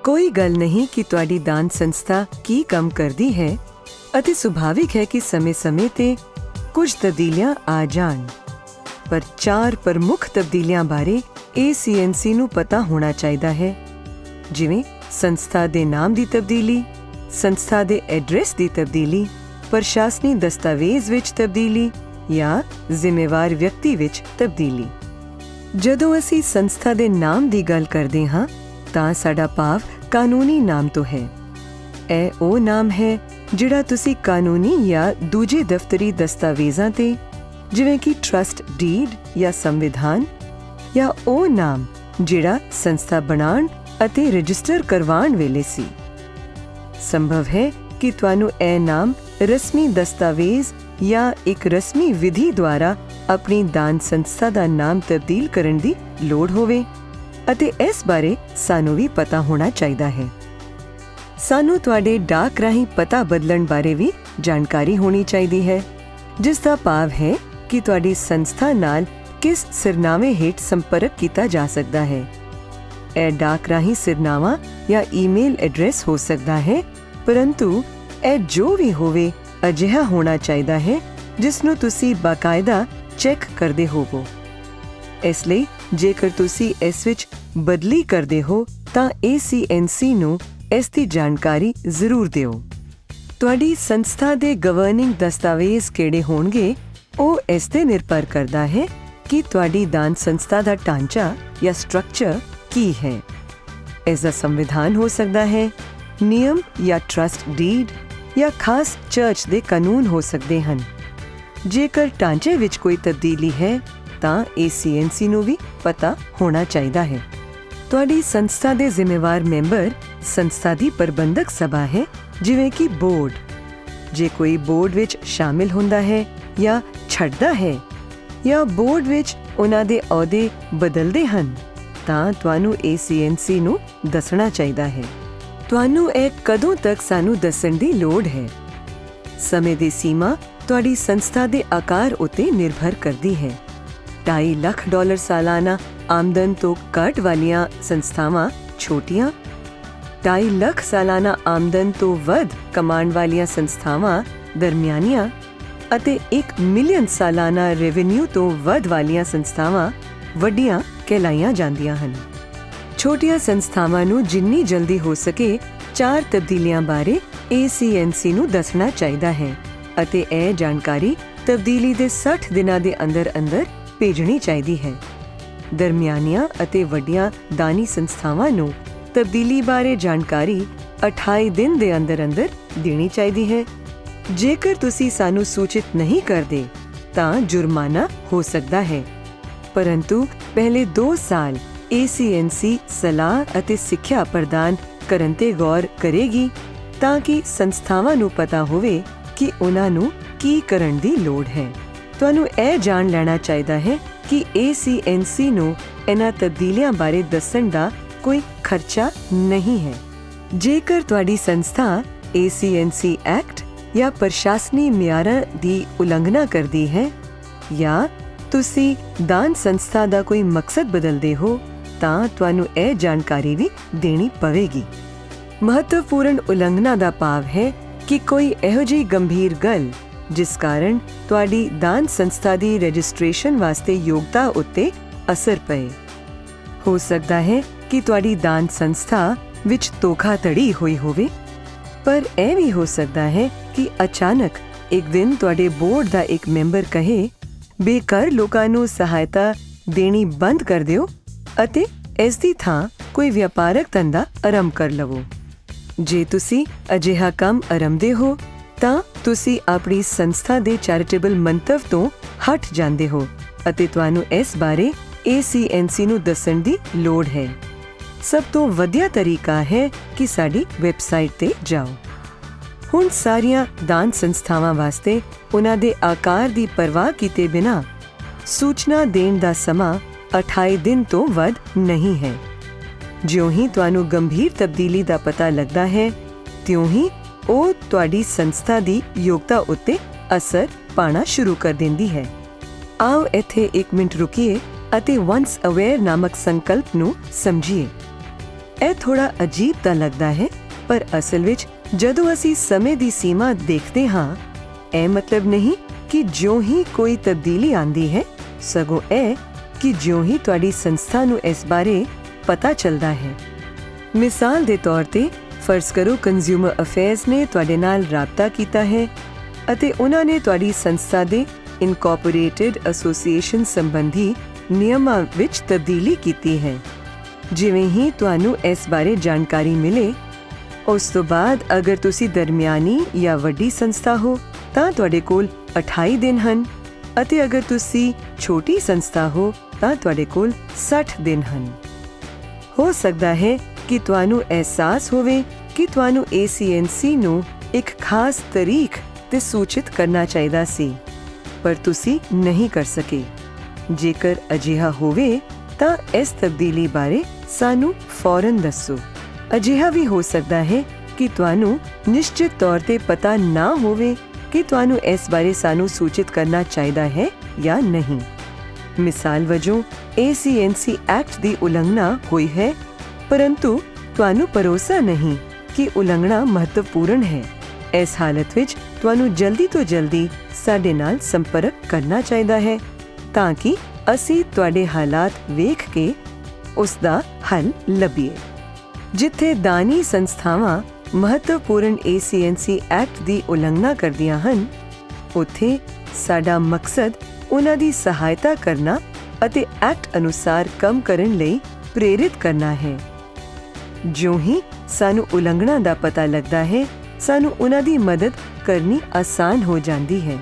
ਕੋਈ ਗੱਲ ਨਹੀਂ ਕਿ ਤੁਹਾਡੀ ਦਾਨ ਸੰਸਥਾ ਕੀ ਕੰਮ ਕਰਦੀ ਹੈ ਅਤੇ ਸੁਭਾਵਿਕ ਹੈ ਕਿ ਸਮੇਂ-ਸਮੇਂ ਤੇ ਕੁਝ ਤਬਦੀਲੀਆਂ ਆ ਜਾਣ। ਪਰ 4 ਪ੍ਰਮੁੱਖ ਤਬਦੀਲੀਆਂ ਬਾਰੇ ACNC ਨੂੰ ਪਤਾ ਹੋਣਾ ਚਾਹੀਦਾ ਹੈ, ਜਿਵੇਂ ਸੰਸਥਾ ਦੇ ਨਾਮ ਦੀ ਤਬਦੀਲੀ, ਸੰਸਥਾ ਦੇ ਐਡਰੈਸ ਦੀ ਤਬਦੀਲੀ, ਪ੍ਰਸ਼ਾਸਨੀ ਦਸਤਾਵੇਜ਼ ਵਿੱਚ ਤਬਦੀਲੀ ਜਾਂ ਜ਼ਿੰਮੇਵਾਰ ਵਿਅਕਤੀ ਵਿੱਚ ਤਬਦੀਲੀ। ਜਦੋਂ ਅਸੀਂ ਸੰਸਥਾ ਦੇ ਨਾਮ ਦੀ ਗੱਲ ਕਰਦੇ ਹਾਂ ਤਾਂ ਸਾਡਾ ਭਾਵ ਕਾਨੂੰਨੀ ਨਾਮ ਤੋਂ ਹੈ। ਇਹ ਉਹ ਨਾਮ ਹੈ ਜਿਹੜਾ ਤੁਸੀਂ ਕਾਨੂੰਨੀ ਜਾਂ ਦੂਜੇ ਦਫ਼ਤਰੀ ਦਸਤਾਵੇਜ਼ਾਂ ਤੇ, ਜਿਵੇਂ ਕਿ ਟਰਸਟ ਡੀਡ ਜਾਂ ਸੰਵਿਧਾਨ, ਜਾਂ ਉਹ ਨਾਮ ਜਿਹੜਾ ਸੰਸਥਾ ਬਣਾਉਣ ਅਤੇ ਰਜਿਸਟਰ ਕਰਵਾਉਣ ਵੇਲੇ ਸੀ। ਸੰਭਵ ਹੈ ਕਿ ਤੁਹਾਨੂੰ ਇਹ ਨਾਮ ਰਸਮੀ ਦਸਤਾਵੇਜ਼ ਜਾਂ ਇੱਕ ਰਸਮੀ ਵਿਧੀ ਦੁਆਰਾ ਆਪਣੀ ਦਾਨ ਸੰਸਥਾ ਦਾ ਨਾਮ ਤਬਦੀਲ ਕਰਨ ਦੀ ਲੋੜ ਹੋਵੇ ਅਤੇ ਇਸ ਬਾਰੇ ਸਾਨੂੰ ਵੀ ਪਤਾ ਹੋਣਾ ਚਾਹੀਦਾ ਹੈ। ਸਾਨੂੰ ਤੁਹਾਡੇ ਡਾਕ ਰਾਹੀਂ ਪਤਾ ਬਦਲਣ ਬਾਰੇ ਵੀ ਜਾਣਕਾਰੀ ਹੋਣੀ ਚਾਹੀਦੀ ਹੈ, ਜਿਸ ਦਾ ਭਾਵ ਹੈ ਕਿ ਤੁਹਾਡੀ ਸੰਸਥਾ ਨਾਲ ਕਿਸ ਸਿਰਨਾਵੇਂ ਹੇਠ ਸੰਪਰਕ ਕੀਤਾ ਜਾ ਸਕਦਾ ਹੈ। ਇਹ ਡਾਕ ਰਾਹੀਂ ਸਿਰਨਾਵਾਂ ਜਾਂ ਈਮੇਲ ਐਡਰੈਸ ਹੋ ਸਕਦਾ ਹੈ, ਪਰੰਤੂ ਇਹ ਜੋ ਵੀ ਹੋਵੇ ਅਜਿਹਾ ਹੋਣਾ ਚਾਹੀਦਾ ਹੈ ਜਿਸ ਨੂੰ ਤੁਸੀਂ ਬਾਕਾਇਦਾ ਚੈੱਕ ਕਰਦੇ ਹੋਵੋ। ਇਸ ਲਈ ਜੇਕਰ ਤੁਸੀਂ ਇਸ ਵਿੱਚ ਬਦਲੀ ਕਰਦੇ ਹੋ ਤਾਂ ACNC ਨੂੰ ਇਸ ਦੀ ਜਾਣਕਾਰੀ ਜ਼ਰੂਰ ਦਿਓ। ਤੁਹਾਡੀ ਸੰਸਥਾ ਦੇ ਗਵਰਨਿੰਗ ਦਸਤਾਵੇਜ਼ ਕਿਹੜੇ ਹੋਣਗੇ, ਉਹ ਇਸ ਤੇ ਨਿਰਭਰ ਕਰਦਾ ਹੈ ਕਿ ਤੁਹਾਡੀ ਦਾਨ ਸੰਸਥਾ ਦਾ ਢਾਂਚਾ ਜਾਂ ਸਟਰਕਚਰ ਕੀ ਹੈ। ਇਸ ਦਾ ਸੰਵਿਧਾਨ ਹੋ ਸਕਦਾ ਹੈ, ਨਿਯਮ ਜਾਂ ਟਰਸਟ ਡੀਡ ਜਾਂ ਖਾਸ ਚਰਚ ਦੇ ਕਾਨੂੰਨ ਹੋ ਸਕਦੇ ਹਨ। ਜੇਕਰ ਢਾਂਚੇ ਵਿੱਚ ਕੋਈ ਤਬਦੀਲੀ ਹੈ ਤਾਂ ACNC ਨੂੰ ਵੀ ਪਤਾ ਹੋਣਾ ਚਾਹੀਦਾ ਹੈ। ਤੁਹਾਡੀ ਸੰਸਥਾ ਦੇ ਜ਼ਿੰਮੇਵਾਰ ਮੈਂਬਰ ਸੰਸਥਾ ਦੀ ਪ੍ਰਬੰਧਕ ਸਭਾ ਹੈ, ਜਿਵੇਂ ਕਿ ਬੋਰਡ। ਜੇ ਕੋਈ ਬੋਰਡ ਵਿੱਚ ਸ਼ਾਮਿਲ ਹੁੰਦਾ ਹੈ ਜਾਂ ਛੱਡਦਾ ਹੈ ਜਾਂ ਬੋਰਡ ਵਿੱਚ ਉਹਨਾਂ ਦੇ ਅਹੁਦੇ ਬਦਲਦੇ ਹਨ ਤਾਂ ਤੁਹਾਨੂੰ ACNC ਨੂੰ ਦੱਸਣਾ ਚਾਹੀਦਾ ਹੈ। ਤੁਹਾਨੂੰ ਇਹ ਕਦੋਂ ਤੱਕ ਸਾਨੂੰ ਦੱਸਣ ਦੀ ਲੋੜ ਹੈ? ਸਮੇਂ ਦੀ ਸੀਮਾ ਤੁਹਾਡੀ ਸੰਸਥਾ ਦੇ ਆਕਾਰ ਉੱਤੇ ਨਿਰਭਰ ਕਰਦੀ ਹੈ। $2.5 ਲੱਖ ਸਾਲਾਨਾ ਆਮਦਨ ਤੋਂ ਘੱਟ ਵਾਲੀਆਂ ਸੰਸਥਾਵਾਂ ਛੋਟੀਆਂ, 2.5 ਲੱਖ ਸਾਲਾਨਾ ਆਮਦਨ ਤੋਂ ਵੱਧ ਕਮਾਉਣ ਵਾਲੀਆਂ ਸੰਸਥਾਵਾਂ ਦਰਮਿਆਨੀਆਂ ਅਤੇ 1 ਮਿਲੀਅਨ ਸਾਲਾਨਾ ਰੈਵਨਿਊ ਤੋਂ ਵੱਧ ਵਾਲੀਆਂ ਸੰਸਥਾਵਾਂ ਵੱਡੀਆਂ ਕਹਿਲਾਈਆਂ ਜਾਂਦੀਆਂ ਹਨ। ਛੋਟੀਆਂ ਸੰਸਥਾਵਾਂ ਨੂੰ ਜਿੰਨੀ ਜਲਦੀ ਹੋ ਸਕੇ 4 ਤਬਦੀਲੀਆਂ ਬਾਰੇ ACNC ਨੂੰ ਦੱਸਣਾ ਚਾਹੀਦਾ ਹੈ ਅਤੇ ਇਹ ਜਾਣਕਾਰੀ ਤਬਦੀਲੀ ਦੇ 60 ਦਿਨਾਂ ਦੇ ਅੰਦਰ-ਅੰਦਰ ਭੇਜਣੀ ਚਾਹੀਦੀ ਹੈ। ਦਰਮਿਆਨੀਆਂ ਅਤੇ ਵੱਡੀਆਂ ਦਾਨੀ ਸੰਸਥਾਵਾਂ ਨੂੰ ਤਬਦੀਲੀ ਬਾਰੇ ਜਾਣਕਾਰੀ 28 ਦਿਨ ਦੇ ਅੰਦਰ-ਅੰਦਰ ਦੇਣੀ ਚਾਹੀਦੀ ਹੈ। ਜੇਕਰ ਤੁਸੀਂ ਸਾਨੂੰ ਸੂਚਿਤ ਨਹੀਂ ਕਰਦੇ ਤਾਂ ਜੁਰਮਾਨਾ ਹੋ ਸਕਦਾ ਹੈ, ਪਰੰਤੂ ਪਹਿਲੇ 2 ਸਾਲ ACNC ਸਲਾਹ ਅਤੇ ਸਿੱਖਿਆ ਪ੍ਰਦਾਨ ਕਰਨ ਤੇ ਗੌਰ ਕਰੇਗੀ ਤਾਂ ਕਿ ਸੰਸਥਾਵਾਂ ਨੂੰ ਪਤਾ ਹੋਵੇ ਕਿ ਉਹਨਾਂ ਨੂੰ ਕੀ ਕਰਨ ਦੀ ਲੋੜ ਹੈ। ਤੁਹਾਨੂੰ ਇਹ ਜਾਣ ਲੈਣਾ ਚਾਹੀਦਾ ਹੈ ਕਿ ACNC ਨੂੰ ਇਹਨਾਂ ਤਬਦੀਲੀਆਂ ਬਾਰੇ ਦੱਸਣ ਦਾ ਕੋਈ ਖਰਚਾ ਨਹੀਂ ਹੈ। ਜੇਕਰ ਤੁਹਾਡੀ ਸੰਸਥਾ ACNC ਐਕਟ ਜਾਂ ਪ੍ਰਸ਼ਾਸਨੀ ਮਿਆਰਾਂ ਦੀ ਉਲੰਘਣਾ ਕਰਦੀ ਹੈ ਜਾਂ ਤੁਸੀਂ ਦਾਨ ਸੰਸਥਾ ਦਾ ਕੋਈ ਮਕਸਦ ਬਦਲਦੇ ਹੋ ਤਾਂ ਤੁਹਾਨੂੰ ਇਹ ਜਾਣਕਾਰੀ ਵੀ ਦੇਣੀ ਪਵੇਗੀ। ਮਹੱਤਵਪੂਰਨ ਉਲੰਘਣਾ ਦਾ ਭਾਵ ਹੈ ਕਿ ਕੋਈ ਇਹੋ ਜਿਹੀ ਗੰਭੀਰ ਗੱਲ ਜਿਸ ਕਾਰਨ ਤੁਹਾਡੀ ਦਾਨ ਸੰਸਥਾ ਦੀ ਰਜਿਸਟ੍ਰੇਸ਼ਨ ਵਾਸਤੇ ਯੋਗਤਾ ਉੱਤੇ ਅਸਰ ਪਏ। ਹੋ ਸਕਦਾ ਹੈ ਕਿ ਤੁਹਾਡੀ ਦਾਨ ਸੰਸਥਾ ਵਿੱਚ ਧੋਖਾਧੜੀ ਹੋਈ ਹੋਵੇ, ਪਰ ਇਹ ਵੀ ਹੋ ਸਕਦਾ ਹੈ ਕਿ ਅਚਾਨਕ ਇੱਕ ਦਿਨ ਤੁਹਾਡੇ ਬੋਰਡ ਦਾ ਇੱਕ ਮੈਂਬਰ ਕਹੇ, ਬੇਘਰ ਲੋਕਾਂ ਨੂੰ ਸਹਾਇਤਾ ਦੇਣੀ ਬੰਦ ਕਰ ਦਿਓ ਅਤੇ ਇਸ ਦੀ ਥਾਂ ਕੋਈ ਵਪਾਰਕ ਧੰਦਾ ਆਰੰਭ ਕਰ ਲਵੋ। ਜੇ ਤੁਸੀਂ ਅਜਿਹਾ ਕੰਮ ਆਰੰਭਦੇ ਹੋ ਤਾਂ ਤੁਸੀਂ ਆਪਣੀ ਸੰਸਥਾ ਦੇ ਚੈਰੀਟੇਬਲ ਮੰਤਵ ਤੋਂ ਹਟ ਜਾਂਦੇ ਹੋ ਅਤੇ ਤੁਹਾਨੂੰ ਇਸ ਬਾਰੇ ACNC ਨੂੰ ਦੱਸਣ ਦੀ ਲੋੜ ਹੈ। ਸਭ ਤੋਂ ਵਧੀਆ ਤਰੀਕਾ ਹੈ ਕਿ ਸਾਡੀ ਵੈਬਸਾਈਟ ਤੇ ਜਾਓ। ਹੁਣ ਸਾਰੀਆਂ ਦਾਨ ਸੰਸਥਾਵਾਂ ਵਾਸਤੇ ਉਹਨਾਂ ਦੇ ਆਕਾਰ ਦੀ ਪਰਵਾਹ ਕੀਤੇ ਬਿਨਾਂ ਸੂਚਨਾ ਦੇਣ ਦਾ ਸਮਾਂ 28 ਦਿਨ ਤੋਂ ਵੱਧ ਨਹੀਂ ਹੈ। ਜਿਉਂ ਹੀ ਤੁਹਾਨੂੰ ਗੰਭੀਰ ਤਬਦੀਲੀ ਦਾ ਪਤਾ ਲੱਗਦਾ ਹੈ, ਤਿਉਂ ਹੀ ਉਹ ਤੁਹਾਡੀ ਸੰਸਥਾ ਦੀ ਯੋਗਤਾ ਉੱਤੇ ਅਸਰ ਪਾਣਾ ਸ਼ੁਰੂ ਕਰ ਦਿੰਦੀ ਹੈ। ਆਓ ਇੱਥੇ 1 ਮਿੰਟ ਰੁਕੀਏ ਅਤੇ ਵਨਸ ਅਵੇਅਰ ਨਾਮਕ ਸੰਕਲਪ ਨੂੰ ਸਮਝੀਏ। ਇਹ ਥੋੜਾ ਅਜੀਬ ਤਾਂ ਲੱਗਦਾ ਹੈ, ਪਰ ਅਸਲ ਵਿੱਚ ਜਦੋਂ ਅਸੀਂ ਸਮੇਂ ਦੀ ਸੀਮਾ ਦੇਖਦੇ ਹਾਂ, ਇਹ ਮਤਲਬ ਨਹੀਂ ਕਿ ਜਿਉਂ ਹੀ ਕੋਈ ਤਬਦੀਲੀ ਆਂਦੀ ਹੈ, ਸਗੋਂ ਇਹ ਕਿ ਜਿਉਂ ਹੀ ਤੁਹਾਡੀ ਸੰਸਥਾ ਨੂੰ ਇਸ ਬਾਰੇ ਪਤਾ ਚੱਲਦਾ ਹੈ। ਮਿਸਾਲ ਦੇ ਤੌਰ ਤੇ ਫਰਜ਼ ਕਰੋ ਕੰਜ਼ਿਊਮਰ ਅਫੇਅਰਸ ਨੇ ਤੁਹਾਡੇ ਨਾਲ ਰਾਬਤਾ ਕੀਤਾ ਹੈ ਅਤੇ ਉਹਨਾਂ ਨੇ ਤੁਹਾਡੀ ਸੰਸਥਾ ਦੇ ਇਨਕੋਰਪੋਰੇਟਡ ਐਸੋਸੀਏਸ਼ਨ ਸੰਬੰਧੀ ਨਿਯਮਾਂ ਵਿੱਚ ਤਬਦੀਲੀ ਕੀਤੀ ਹੈ। ਜਿਵੇਂ ਹੀ ਤੁਹਾਨੂੰ ਇਸ ਬਾਰੇ ਜਾਣਕਾਰੀ ਮਿਲੇ, ਉਸ ਤੋਂ ਬਾਅਦ ਅਗਰ ਤੁਸੀਂ ਦਰਮਿਆਨੀ ਜਾਂ ਵੱਡੀ ਸੰਸਥਾ ਹੋ ਤਾਂ ਤੁਹਾਡੇ ਕੋਲ 28 ਦਿਨ ਹਨ ਅਤੇ ਅਗਰ ਤੁਸੀਂ ਛੋਟੀ ਸੰਸਥਾ ਹੋ ਤਾਂ ਤੁਹਾਡੇ ਕੋਲ 60 ਦਿਨ ਹਨ। ਹੋ ਸਕਦਾ ਹੈ ਕਿ ਤੁਹਾਨੂੰ ਅਹਿਸਾਸ ਹੋਵੇ ਕਿ ਤੁਹਾਨੂੰ ACNC ਨੂੰ ਇੱਕ ਖਾਸ ਤਾਰੀਖ ਤੇ ਸੂਚਿਤ ਕਰਨਾ ਚਾਹੀਦਾ ਸੀ, ਪਰ ਤੁਸੀਂ ਨਹੀਂ ਕਰ ਸਕੇ। ਜੇਕਰ ਅਜਿਹਾ ਹੋਵੇ ਤਾਂ ਇਸ ਤਬਦੀਲੀ ਬਾਰੇ ਸਾਨੂੰ ਫੌਰਨ ਦੱਸੋ। ਅਜਿਹਾ ਵੀ ਹੋ ਸਕਦਾ ਹੈ ਕਿ ਤੁਹਾਨੂੰ ਨਿਸ਼ਚਿਤ ਤੌਰ ਤੇ ਪਤਾ ਨਾ ਹੋਵੇ ਕਿ ਤੁਹਾਨੂੰ ਇਸ ਬਾਰੇ ਸਾਨੂੰ ਸੂਚਿਤ ਕਰਨਾ ਚਾਹੀਦਾ ਹੈ ਜਾਂ ਨਹੀਂ। ਮਿਸਾਲ ਵਜੋਂ ACNC ਐਕਟ ਦੀ ਉਲੰਘਣਾ ਹੋਈ ਹੈ, ਪਰੰਤੂ ਤੁਹਾਨੂੰ ਭਰੋਸਾ ਨਹੀਂ ਕਿ ਉਲੰਘਣਾ ਮਹੱਤਵਪੂਰਨ ਹੈ। ਇਸ ਹਾਲਤ ਵਿੱਚ ਤੁਹਾਨੂੰ ਜਲਦੀ ਤੋਂ ਜਲਦੀ ਸਾਡੇ ਨਾਲ ਸੰਪਰਕ ਕਰਨਾ ਚਾਹੀਦਾ ਹੈ ਤਾਂ ਕਿ ਅਸੀਂ ਤੁਹਾਡੇ ਹਾਲਾਤ ਵੇਖ ਕੇ ਉਸ ਦਾ ਹੱਲ ਲੱਭੀਏ। ਜਿੱਥੇ ਦਾਨੀ ਸੰਸਥਾਵਾਂ ਮਹੱਤਵਪੂਰਨ ACNC ਐਕਟ ਦੀ ਉਲੰਘਣਾ ਕਰਦੀਆਂ ਹਨ, ਉੱਥੇ ਸਾਡਾ ਮਕਸਦ ਉਹਨਾਂ ਦੀ ਸਹਾਇਤਾ ਕਰਨਾ ਅਤੇ ਐਕਟ ਅਨੁਸਾਰ ਕੰਮ ਕਰਨ ਲਈ ਪ੍ਰੇਰਿਤ ਕਰਨਾ ਹੈ। ਜਿਉਂ ਹੀ ਸਾਨੂੰ ਉਲੰਘਣਾ ਦਾ ਪਤਾ ਲੱਗਦਾ ਹੈ, ਸਾਨੂੰ ਉਹਨਾਂ ਦੀ ਮਦਦ ਕਰਨੀ ਆਸਾਨ ਹੋ ਜਾਂਦੀ ਹੈ।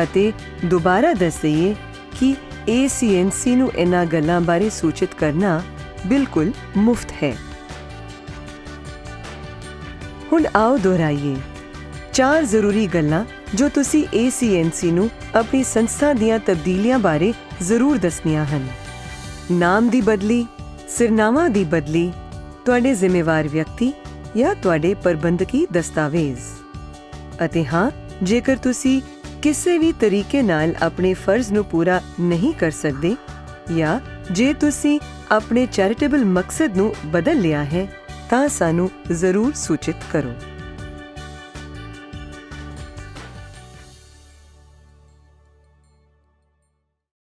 ਅਤੇ ਦੁਬਾਰਾ ਦੱਸ ਦਈਏ ਕਿ ACNC ਨੂੰ ਇਹਨਾਂ ਗੱਲਾਂ ਬਾਰੇ ਸੂਚਿਤ ਕਰਨਾ ਬਿਲਕੁਲ ਮੁਫਤ ਹੈ। ਹੁਣ ਆਓ ਦੁਹਰਾਈਏ 4 ਜ਼ਰੂਰੀ ਗੱਲਾਂ ਜੋ ਤੁਸੀਂ ACNC ਨੂੰ ਆਪਣੀ ਸੰਸਥਾ ਦੀਆਂ ਤਬਦੀਲੀਆਂ ਬਾਰੇ ਜ਼ਰੂਰ ਦੱਸਣੀਆਂ ਹਨ। ਨਾਮ ਦੀ ਬਦਲੀ, ਸਿਰਨਾਵਾਂ ਦੀ ਬਦਲੀ, ਤੁਹਾਡੇ ਜ਼ਿੰਮੇਵਾਰ ਵਿਅਕਤੀ ਜਾਂ ਤੁਹਾਡੇ ਪ੍ਰਬੰਧਕੀ ਦਸਤਾਵੇਜ਼। ਅਤੇ ਹਾਂ, ਜੇਕਰ ਤੁਸੀਂ ਕਿਸੇ ਵੀ ਤਰੀਕੇ ਨਾਲ ਆਪਣੇ ਫਰਜ਼ ਨੂੰ ਪੂਰਾ ਨਹੀਂ ਕਰ ਸਕਦੇ ਜਾਂ ਜੇ ਤੁਸੀਂ ਆਪਣੇ ਚੈਰੀਟੇਬਲ ਮਕਸਦ ਨੂੰ ਬਦਲ ਲਿਆ ਹੈ ਤਾਂ ਸਾਨੂੰ ਜ਼ਰੂਰ ਸੂਚਿਤ ਕਰੋ।